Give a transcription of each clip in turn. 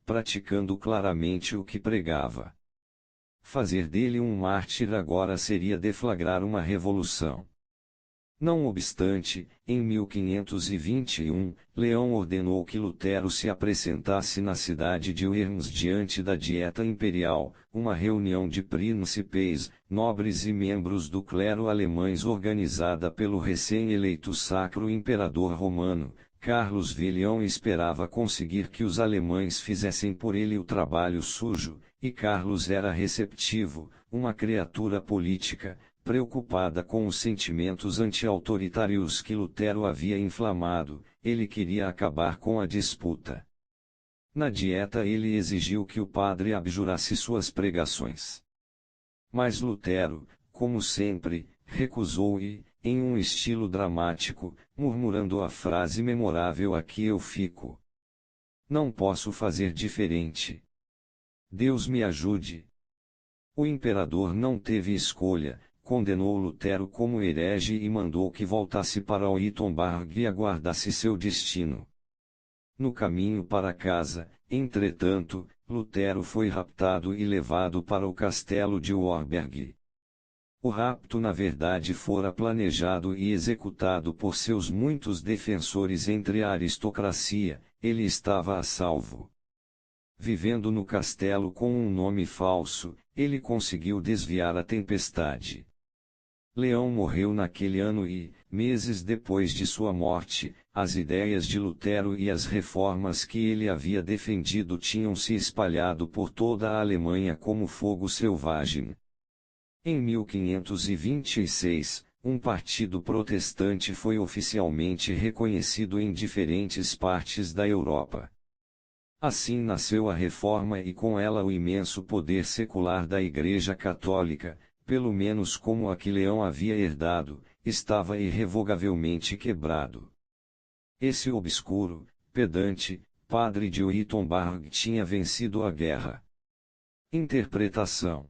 praticando claramente o que pregava. Fazer dele um mártir agora seria deflagrar uma revolução. Não obstante, em 1521, Leão ordenou que Lutero se apresentasse na cidade de Worms diante da Dieta Imperial, uma reunião de príncipes, nobres e membros do clero alemães organizada pelo recém-eleito Sacro Imperador Romano. Carlos Villião esperava conseguir que os alemães fizessem por ele o trabalho sujo, e Carlos era receptivo, uma criatura política, preocupada com os sentimentos anti-autoritários que Lutero havia inflamado. Ele queria acabar com a disputa. Na dieta ele exigiu que o padre abjurasse suas pregações. Mas Lutero, como sempre, recusou e, em um estilo dramático, murmurando a frase memorável "aqui eu fico. Não posso fazer diferente. Deus me ajude." O imperador não teve escolha, condenou Lutero como herege e mandou que voltasse para Wittenberg e aguardasse seu destino. No caminho para casa, entretanto, Lutero foi raptado e levado para o castelo de Wartburg. O rapto na verdade fora planejado e executado por seus muitos defensores entre a aristocracia. Ele estava a salvo. Vivendo no castelo com um nome falso, ele conseguiu desviar a tempestade. Leão morreu naquele ano e, meses depois de sua morte, as ideias de Lutero e as reformas que ele havia defendido tinham se espalhado por toda a Alemanha como fogo selvagem. Em 1526, um partido protestante foi oficialmente reconhecido em diferentes partes da Europa. Assim nasceu a Reforma e com ela o imenso poder secular da Igreja Católica, pelo menos como a que Leão havia herdado, estava irrevogavelmente quebrado. Esse obscuro, pedante, padre de Wittenberg tinha vencido a guerra. Interpretação.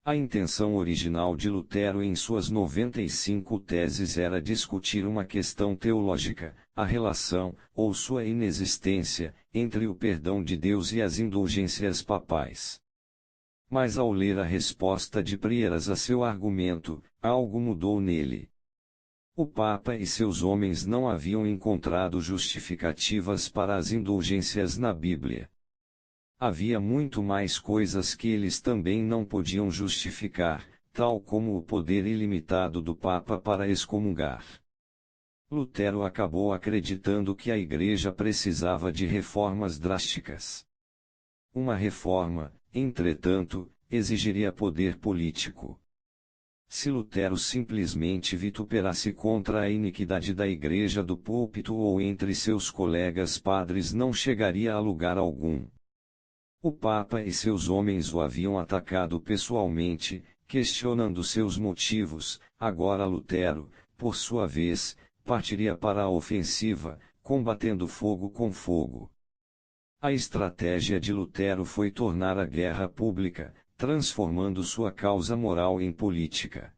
A intenção original de Lutero em suas 95 teses era discutir uma questão teológica, a relação, ou sua inexistência, entre o perdão de Deus e as indulgências papais. Mas ao ler a resposta de Prieras a seu argumento, algo mudou nele. O Papa e seus homens não haviam encontrado justificativas para as indulgências na Bíblia. Havia muito mais coisas que eles também não podiam justificar, tal como o poder ilimitado do Papa para excomungar. Lutero acabou acreditando que a Igreja precisava de reformas drásticas. Uma reforma, entretanto, exigiria poder político. Se Lutero simplesmente vituperasse contra a iniquidade da Igreja do púlpito ou entre seus colegas padres, não chegaria a lugar algum. O Papa e seus homens o haviam atacado pessoalmente, questionando seus motivos. Agora Lutero, por sua vez, partiria para a ofensiva, combatendo fogo com fogo. A estratégia de Lutero foi tornar a guerra pública, transformando sua causa moral em política.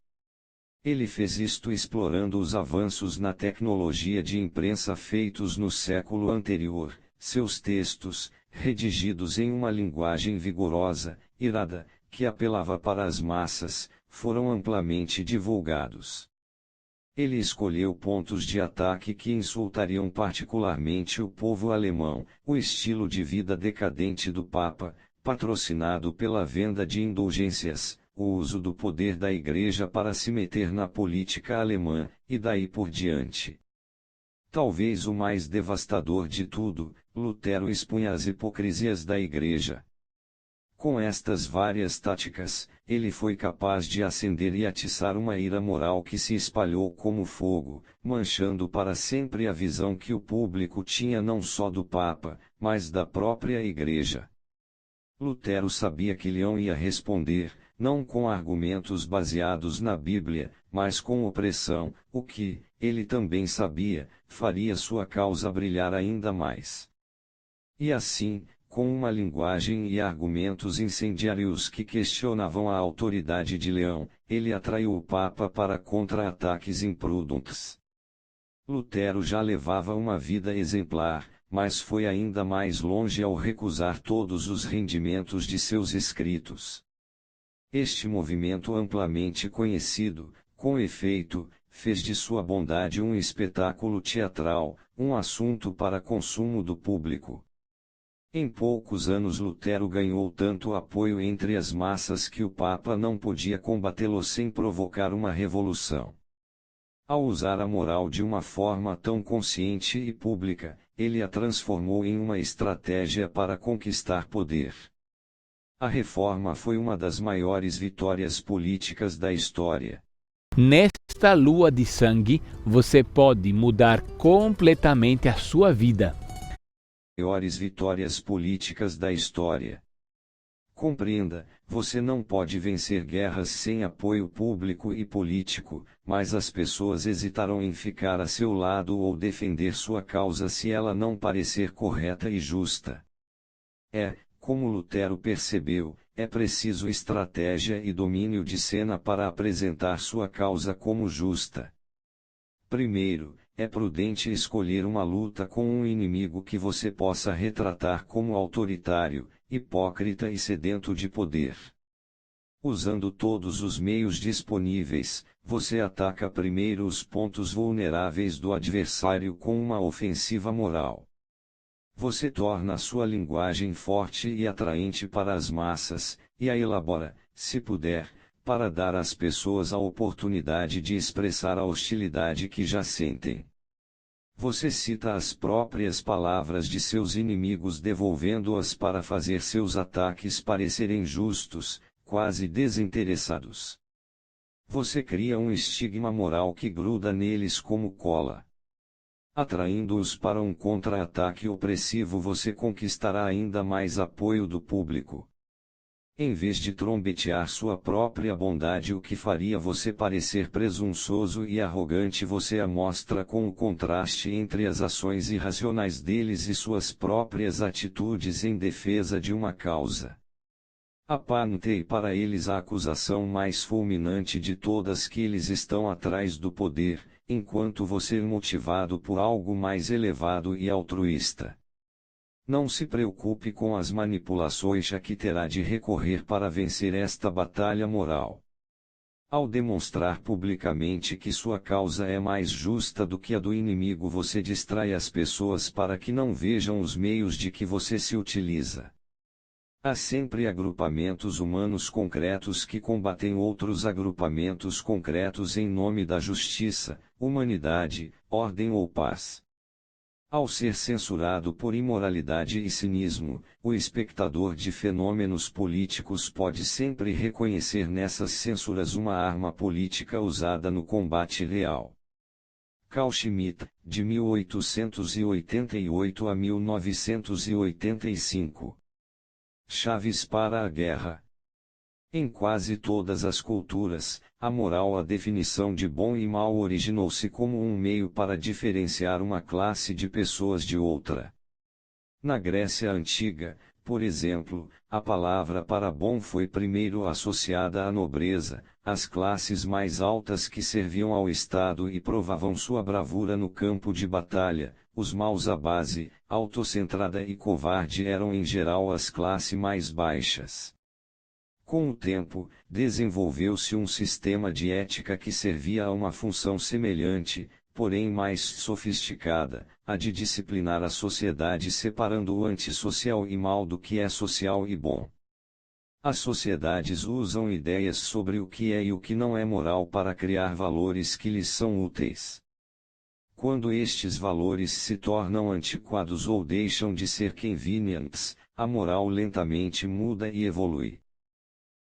Ele fez isto explorando os avanços na tecnologia de imprensa feitos no século anterior. Seus textos, redigidos em uma linguagem vigorosa, irada, que apelava para as massas, foram amplamente divulgados. Ele escolheu pontos de ataque que insultariam particularmente o povo alemão, o estilo de vida decadente do Papa, patrocinado pela venda de indulgências, o uso do poder da Igreja para se meter na política alemã, e daí por diante. Talvez o mais devastador de tudo, Lutero expunha as hipocrisias da Igreja. Com estas várias táticas, ele foi capaz de acender e atiçar uma ira moral que se espalhou como fogo, manchando para sempre a visão que o público tinha não só do Papa, mas da própria Igreja. Lutero sabia que Leão ia responder, não com argumentos baseados na Bíblia, mas com opressão, o que, ele também sabia, faria sua causa brilhar ainda mais. E assim, com uma linguagem e argumentos incendiários que questionavam a autoridade de Leão, ele atraiu o Papa para contra-ataques imprudentes. Lutero já levava uma vida exemplar, mas foi ainda mais longe ao recusar todos os rendimentos de seus escritos. Este movimento amplamente conhecido, com efeito, fez de sua bondade um espetáculo teatral, um assunto para consumo do público. Em poucos anos Lutero ganhou tanto apoio entre as massas que o Papa não podia combatê-lo sem provocar uma revolução. Ao usar a moral de uma forma tão consciente e pública, ele a transformou em uma estratégia para conquistar poder. A reforma foi uma das maiores vitórias políticas da história. Nesta lua de sangue, você pode mudar completamente a sua vida. Maiores vitórias políticas da história. Compreenda, você não pode vencer guerras sem apoio público e político, mas as pessoas hesitarão em ficar a seu lado ou defender sua causa se ela não parecer correta e justa. Como Lutero percebeu, é preciso estratégia e domínio de cena para apresentar sua causa como justa. Primeiro, é prudente escolher uma luta com um inimigo que você possa retratar como autoritário, hipócrita e sedento de poder. Usando todos os meios disponíveis, você ataca primeiro os pontos vulneráveis do adversário com uma ofensiva moral. Você torna sua linguagem forte e atraente para as massas, e a elabora, se puder, para dar às pessoas a oportunidade de expressar a hostilidade que já sentem. Você cita as próprias palavras de seus inimigos devolvendo-as para fazer seus ataques parecerem justos, quase desinteressados. Você cria um estigma moral que gruda neles como cola. Atraindo-os para um contra-ataque opressivo, você conquistará ainda mais apoio do público. Em vez de trombetear sua própria bondade, o que faria você parecer presunçoso e arrogante, você a mostra com o contraste entre as ações irracionais deles e suas próprias atitudes em defesa de uma causa. Apanhei para eles a acusação mais fulminante de todas, que eles estão atrás do poder, enquanto você é motivado por algo mais elevado e altruísta. Não se preocupe com as manipulações a que terá de recorrer para vencer esta batalha moral. Ao demonstrar publicamente que sua causa é mais justa do que a do inimigo, você distrai as pessoas para que não vejam os meios de que você se utiliza. Há sempre agrupamentos humanos concretos que combatem outros agrupamentos concretos em nome da justiça, humanidade, ordem ou paz. Ao ser censurado por imoralidade e cinismo, o espectador de fenômenos políticos pode sempre reconhecer nessas censuras uma arma política usada no combate real. Carl Schmitt, de 1888 a 1985. Chaves para a guerra. Em quase todas as culturas, a moral, a definição de bom e mal, originou-se como um meio para diferenciar uma classe de pessoas de outra. Na Grécia Antiga, por exemplo, a palavra para bom foi primeiro associada à nobreza, às classes mais altas que serviam ao Estado e provavam sua bravura no campo de batalha. Os maus à base, autocentrada e covarde, eram em geral as classes mais baixas. Com o tempo, desenvolveu-se um sistema de ética que servia a uma função semelhante, porém mais sofisticada, a de disciplinar a sociedade, separando o antissocial e mal do que é social e bom. As sociedades usam ideias sobre o que é e o que não é moral para criar valores que lhes são úteis. Quando estes valores se tornam antiquados ou deixam de ser convenientes, a moral lentamente muda e evolui.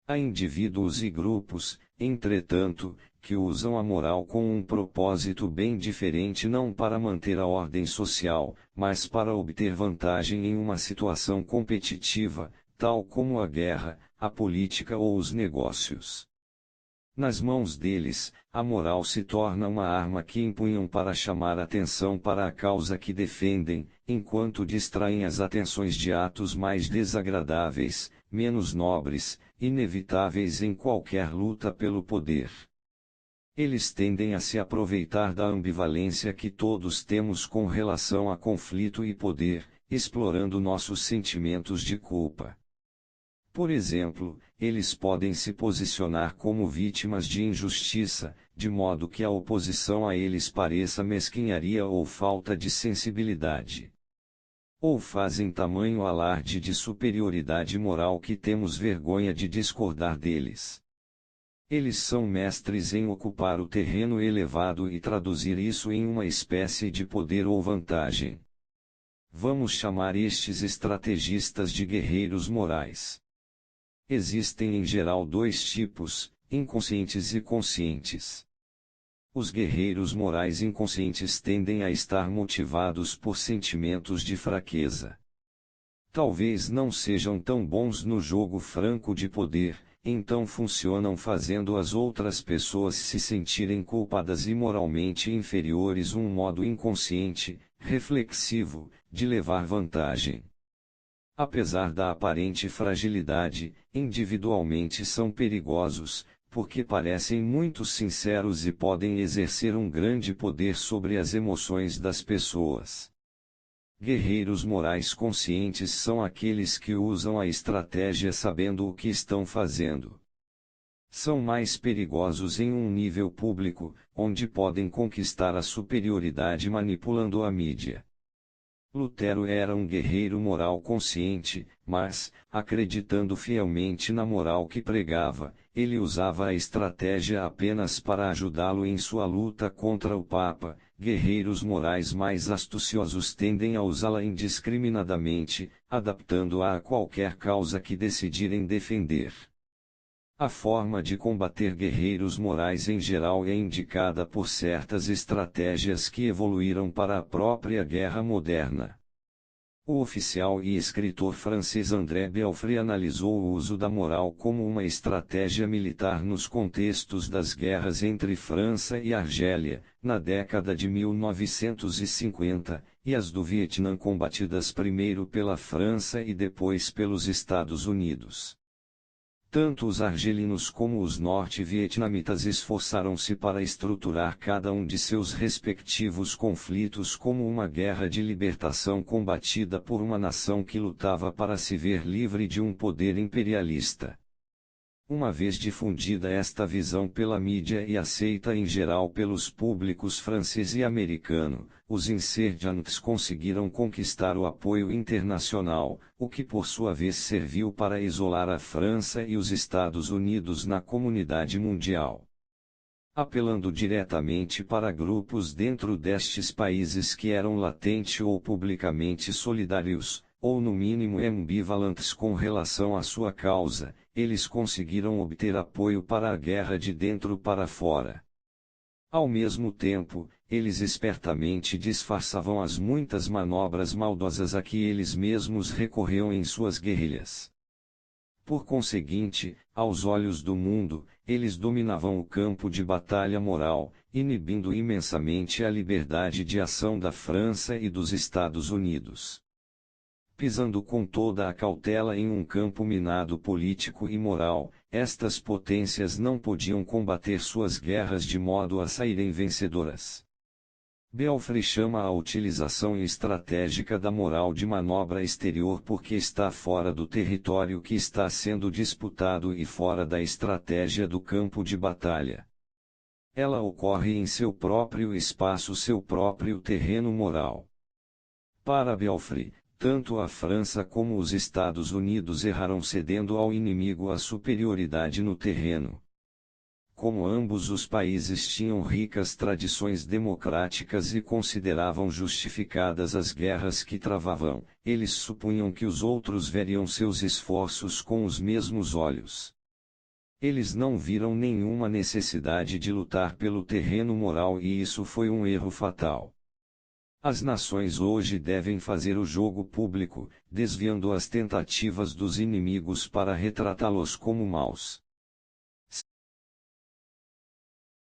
Há indivíduos e grupos, entretanto, que usam a moral com um propósito bem diferente, não para manter a ordem social, mas para obter vantagem em uma situação competitiva, tal como a guerra, a política ou os negócios. Nas mãos deles, a moral se torna uma arma que empunham para chamar atenção para a causa que defendem, enquanto distraem as atenções de atos mais desagradáveis, menos nobres, inevitáveis em qualquer luta pelo poder. Eles tendem a se aproveitar da ambivalência que todos temos com relação a conflito e poder, explorando nossos sentimentos de culpa. Por exemplo, eles podem se posicionar como vítimas de injustiça, de modo que a oposição a eles pareça mesquinharia ou falta de sensibilidade. Ou fazem tamanho alarde de superioridade moral que temos vergonha de discordar deles. Eles são mestres em ocupar o terreno elevado e traduzir isso em uma espécie de poder ou vantagem. Vamos chamar estes estrategistas de guerreiros morais. Existem em geral dois tipos, inconscientes e conscientes. Os guerreiros morais inconscientes tendem a estar motivados por sentimentos de fraqueza. Talvez não sejam tão bons no jogo franco de poder, então funcionam fazendo as outras pessoas se sentirem culpadas e moralmente inferiores, um modo inconsciente, reflexivo, de levar vantagem. Apesar da aparente fragilidade, individualmente são perigosos, porque parecem muito sinceros e podem exercer um grande poder sobre as emoções das pessoas. Guerreiros morais conscientes são aqueles que usam a estratégia sabendo o que estão fazendo. São mais perigosos em um nível público, onde podem conquistar a superioridade manipulando a mídia. Lutero era um guerreiro moral consciente, mas, acreditando fielmente na moral que pregava, ele usava a estratégia apenas para ajudá-lo em sua luta contra o Papa. Guerreiros morais mais astuciosos tendem a usá-la indiscriminadamente, adaptando-a a qualquer causa que decidirem defender. A forma de combater guerreiros morais em geral é indicada por certas estratégias que evoluíram para a própria guerra moderna. O oficial e escritor francês André Belfry analisou o uso da moral como uma estratégia militar nos contextos das guerras entre França e Argélia, na década de 1950, e as do Vietnã combatidas primeiro pela França e depois pelos Estados Unidos. Tanto os argelinos como os norte-vietnamitas esforçaram-se para estruturar cada um de seus respectivos conflitos como uma guerra de libertação combatida por uma nação que lutava para se ver livre de um poder imperialista. Uma vez difundida esta visão pela mídia e aceita em geral pelos públicos francês e americano, os insurgentes conseguiram conquistar o apoio internacional, o que por sua vez serviu para isolar a França e os Estados Unidos na comunidade mundial. Apelando diretamente para grupos dentro destes países que eram latente ou publicamente solidários, ou no mínimo ambivalentes com relação à sua causa, eles conseguiram obter apoio para a guerra de dentro para fora. Ao mesmo tempo, eles espertamente disfarçavam as muitas manobras maldosas a que eles mesmos recorriam em suas guerrilhas. Por conseguinte, aos olhos do mundo, eles dominavam o campo de batalha moral, inibindo imensamente a liberdade de ação da França e dos Estados Unidos. Pisando com toda a cautela em um campo minado político e moral, estas potências não podiam combater suas guerras de modo a saírem vencedoras. Belfry chama a utilização estratégica da moral de manobra exterior porque está fora do território que está sendo disputado e fora da estratégia do campo de batalha. Ela ocorre em seu próprio espaço, seu próprio terreno moral. Para Belfry, tanto a França como os Estados Unidos erraram cedendo ao inimigo a superioridade no terreno. Como ambos os países tinham ricas tradições democráticas e consideravam justificadas as guerras que travavam, eles supunham que os outros veriam seus esforços com os mesmos olhos. Eles não viram nenhuma necessidade de lutar pelo terreno moral e isso foi um erro fatal. As nações hoje devem fazer o jogo público, desviando as tentativas dos inimigos para retratá-los como maus.